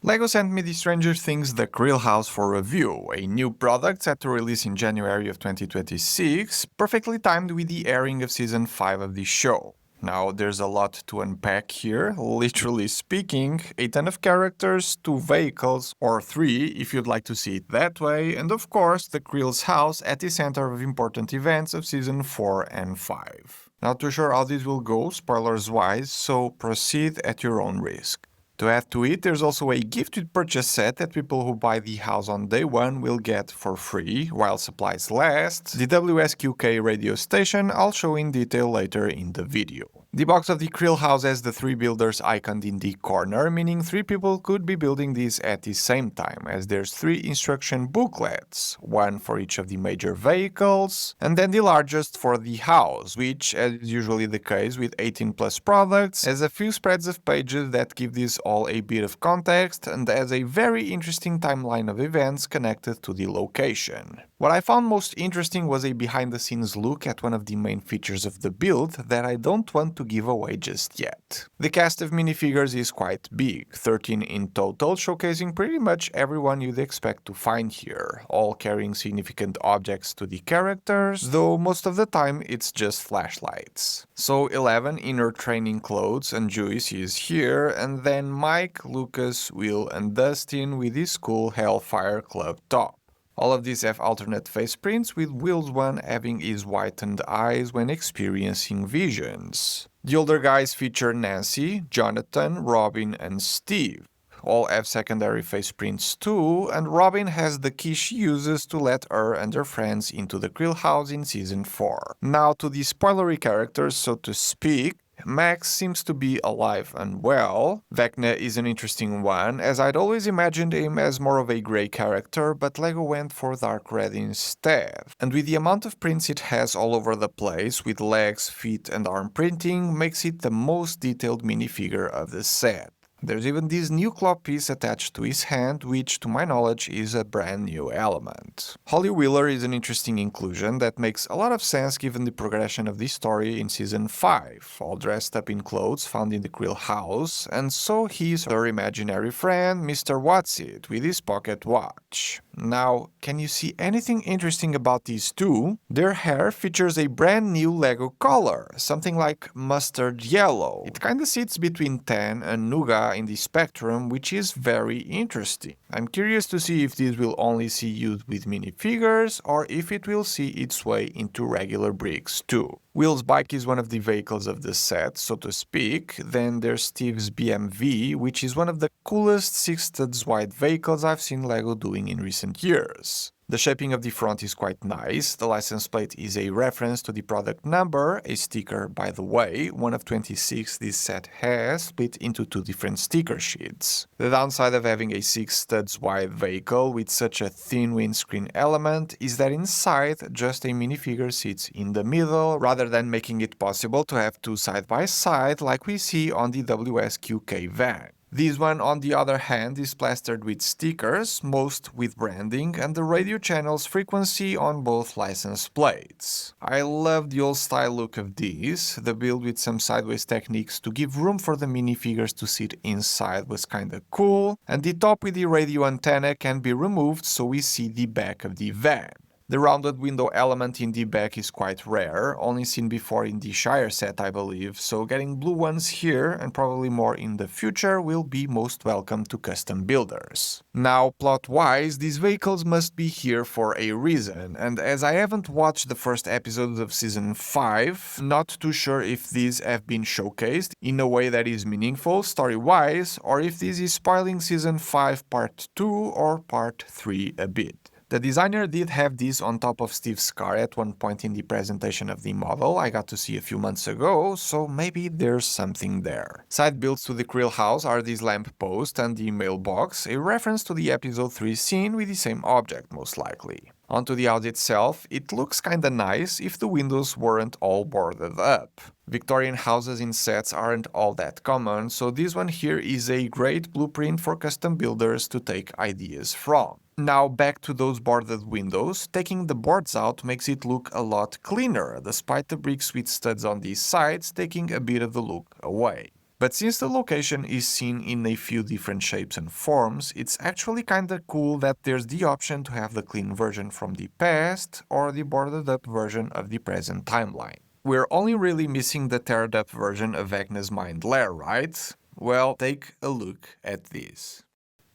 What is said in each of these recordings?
LEGO sent me the Stranger Things The Creel House for review, a new product set to release in January of 2026, perfectly timed with the airing of Season 5 of the show. Now, there's a lot to unpack here, literally speaking, a ton of characters, 2 vehicles, or 3 if you'd like to see it that way, and of course, the Creel's house at the center of important events of Season 4 and 5. Not too sure how this will go, spoilers wise, so proceed at your own risk. To add to it, there's also a gifted purchase set that people who buy the house on day 1 will get for free, while supplies last. The WSQK radio station I'll show in detail later in the video. The box of the Creel house has the 3 builders iconed in the corner, meaning 3 people could be building this at the same time, as there's 3 instruction booklets, one for each of the major vehicles, and then the largest for the house, which, as is usually the case with 18 plus products, has a few spreads of pages that give this all a bit of context and has a very interesting timeline of events connected to the location. What I found most interesting was a behind-the-scenes look at one of the main features of the build that I don't want to give away just yet. The cast of minifigures is quite big, 13 in total, showcasing pretty much everyone you'd expect to find here, all carrying significant objects to the characters, though most of the time it's just flashlights. So 11 in her training clothes, and Joyce is here, and then Mike, Lucas, Will, and Dustin with his cool Hellfire Club top. All of these have alternate face prints, with Will's one having his whitened eyes when experiencing visions. The older guys feature Nancy, Jonathan, Robin, and Steve. All have secondary face prints too, and Robin has the key she uses to let her and her friends into the Creel house in Season 4. Now to the spoilery characters, so to speak. Max seems to be alive and well. Vecna is an interesting one, as I'd always imagined him as more of a grey character, but LEGO went for dark red instead. And with the amount of prints it has all over the place, with legs, feet and arm printing, makes it the most detailed minifigure of the set. There's even this new claw piece attached to his hand, which, to my knowledge, is a brand new element. Holly Wheeler is an interesting inclusion that makes a lot of sense given the progression of this story in Season 5, all dressed up in clothes found in the Creel house, and so he's her imaginary friend, Mr. What's-It, with his pocket watch. Now, can you see anything interesting about these two? Their hair features a brand new LEGO color, something like mustard yellow. It kinda sits between tan and nougat in the spectrum, which is very interesting. I'm curious to see if this will only see used with minifigures, or if it will see its way into regular bricks too. Will's bike is one of the vehicles of the set, so to speak. Then there's Steve's BMV, which is one of the coolest 6 studs wide vehicles I've seen LEGO doing in recent years. The shaping of the front is quite nice. The license plate is a reference to the product number, a sticker by the way, one of 26 this set has, split into 2 different sticker sheets. The downside of having a 6 studs wide vehicle with such a thin windscreen element is that inside just a minifigure sits in the middle, rather than making it possible to have 2 side by side like we see on the WSQK van. This one, on the other hand, is plastered with stickers, most with branding, and the radio channel's frequency on both license plates. I love the old style look of this. The build with some sideways techniques to give room for the minifigures to sit inside was kinda cool, and the top with the radio antenna can be removed so we see the back of the van. The rounded window element in the back is quite rare, only seen before in the Shire set I believe, so getting blue ones here, and probably more in the future, will be most welcome to custom builders. Now, plot-wise, these vehicles must be here for a reason, and as I haven't watched the first episodes of Season 5, not too sure if these have been showcased in a way that is meaningful story-wise, or if this is spoiling Season 5 Part 2 or Part 3 a bit. The designer did have this on top of Steve's car at one point in the presentation of the model I got to see a few months ago, so maybe there's something there. Side builds to the Creel house are this lamp post and the mailbox, a reference to the episode 3 scene with the same object most likely. Onto the house itself, it looks kinda nice if the windows weren't all boarded up. Victorian houses in sets aren't all that common, so this one here is a great blueprint for custom builders to take ideas from. Now back to those boarded windows, taking the boards out makes it look a lot cleaner, despite the bricks with studs on these sides taking a bit of the look away. But since the location is seen in a few different shapes and forms, it's actually kinda cool that there's the option to have the clean version from the past or the boarded up version of the present timeline. We're only really missing the teared up version of Vecna's Mind Lair, right? Well, take a look at this.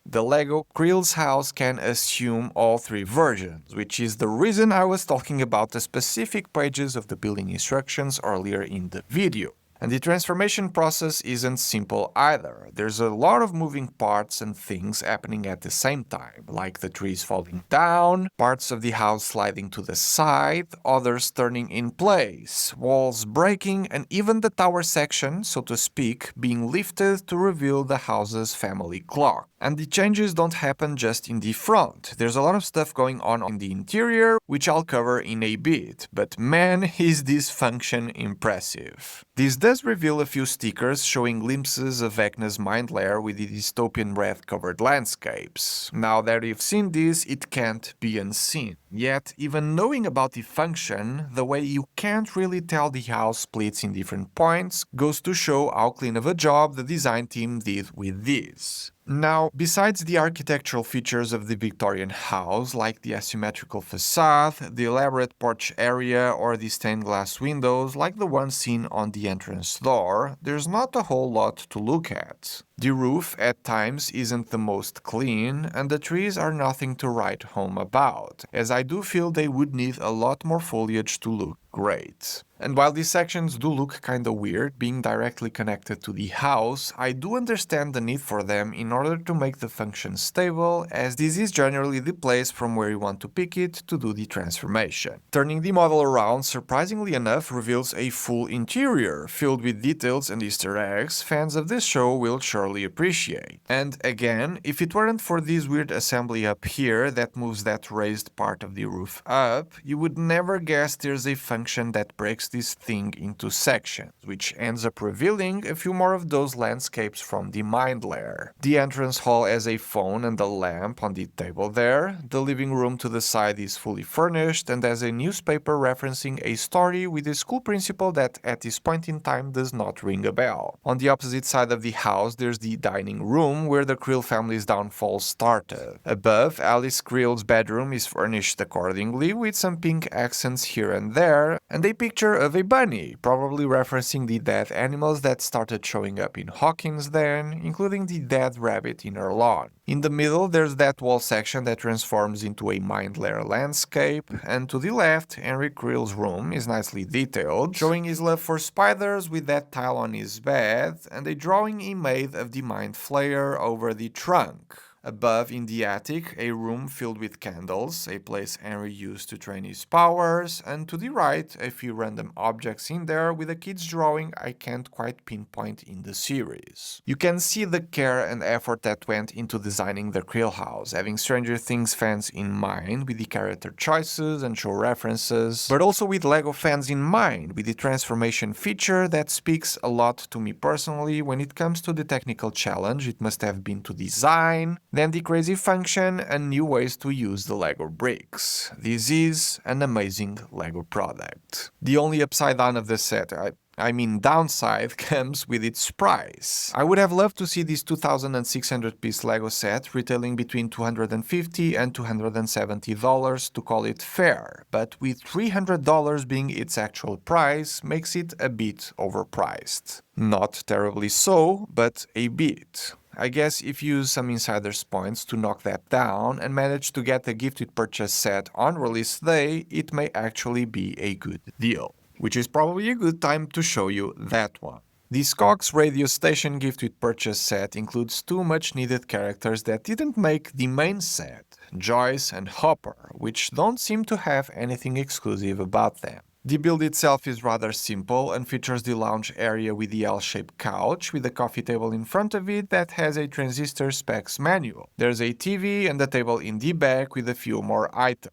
The LEGO Creel's house can assume all three versions, which is the reason I was talking about the specific pages of the building instructions earlier in the video. And the transformation process isn't simple either. There's a lot of moving parts and things happening at the same time, like the trees falling down, parts of the house sliding to the side, others turning in place, walls breaking, and even the tower section, so to speak, being lifted to reveal the house's family clock. And the changes don't happen just in the front. There's a lot of stuff going on in the interior, which I'll cover in a bit, but man, is this function impressive. This does reveal a few stickers showing glimpses of Vecna's mind lair with the dystopian red-covered landscapes. Now that you've seen this, it can't be unseen. Yet, even knowing about the function, the way you can't really tell the house splits in different points goes to show how clean of a job the design team did with this. Now, besides the architectural features of the Victorian house, like the asymmetrical facade, the elaborate porch area, or the stained glass windows, like the one seen on the entrance door, there's not a whole lot to look at. The roof, at times, isn't the most clean, and the trees are nothing to write home about, as I do feel they would need a lot more foliage to look great. And while these sections do look kinda weird, being directly connected to the house, I do understand the need for them in order to make the function stable, as this is generally the place from where you want to pick it to do the transformation. Turning the model around, surprisingly enough, reveals a full interior, filled with details and Easter eggs fans of this show will surely appreciate. And again, if it weren't for this weird assembly up here that moves that raised part of the roof up, you would never guess there's a function that breaks this thing into sections, which ends up revealing a few more of those landscapes from the mind lair. The entrance hall has a phone and a lamp on the table there, the living room to the side is fully furnished and has a newspaper referencing a story with a school principal that at this point in time does not ring a bell. On the opposite side of the house there's the dining room where the Creel family's downfall started. Above, Alice Creel's bedroom is furnished accordingly with some pink accents here and there, and a picture of a bunny, probably referencing the dead animals that started showing up in Hawkins then, including the dead rabbit in her lawn. In the middle there's that wall section that transforms into a mind lair landscape, and to the left, Henry Creel's room is nicely detailed, showing his love for spiders with that tile on his bed, and a drawing he made of the mind flayer over the trunk. Above, in the attic, a room filled with candles, a place Henry used to train his powers, and to the right, a few random objects in there with a kid's drawing I can't quite pinpoint in the series. You can see the care and effort that went into designing the Creel house, having Stranger Things fans in mind with the character choices and show references, but also with LEGO fans in mind with the transformation feature that speaks a lot to me personally when it comes to the technical challenge it must have been to design, then the crazy function and new ways to use the LEGO bricks. This is an amazing LEGO product. The only upside down of the set, I mean downside, comes with its price. I would have loved to see this 2,600 piece LEGO set retailing between $250 and $270 to call it fair, but with $300 being its actual price makes it a bit overpriced. Not terribly so, but a bit. I guess if you use some insider's points to knock that down and manage to get the gifted purchase set on release day, it may actually be a good deal. Which is probably a good time to show you that one. The Cox radio station gifted purchase set includes two much needed characters that didn't make the main set, Joyce and Hopper, which don't seem to have anything exclusive about them. The build itself is rather simple and features the lounge area with the L-shaped couch with a coffee table in front of it that has a transistor specs manual. There's a TV and a table in the back with a few more items.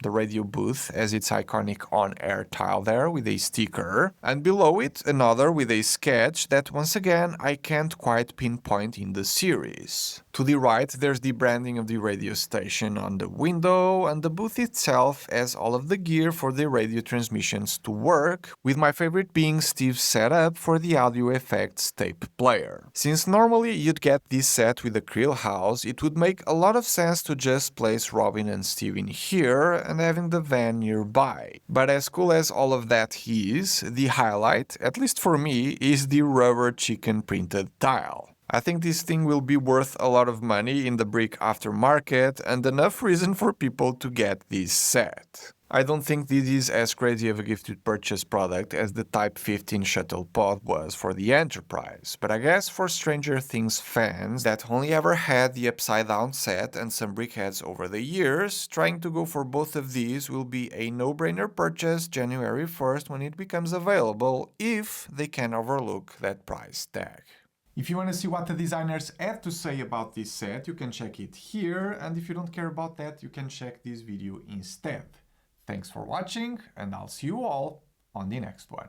The radio booth has its iconic on-air tile there with a sticker, and below it another with a sketch that once again I can't quite pinpoint in the series. To the right, there's the branding of the radio station on the window, and the booth itself has all of the gear for the radio transmissions to work, with my favorite being Steve's setup for the audio effects tape player. Since normally you'd get this set with the Creel house, it would make a lot of sense to just place Robin and Steve in here and having the van nearby. But as cool as all of that is, the highlight, at least for me, is the rubber chicken printed tile. I think this thing will be worth a lot of money in the brick aftermarket and enough reason for people to get this set. I don't think this is as crazy of a gifted purchase product as the Type 15 shuttle pod was for the Enterprise, but I guess for Stranger Things fans that only ever had the upside down set and some brickheads over the years, trying to go for both of these will be a no-brainer purchase January 1st when it becomes available, if they can overlook that price tag. If you want to see what the designers had to say about this set, you can check it here, and if you don't care about that, you can check this video instead. Thanks for watching, and I'll see you all on the next one.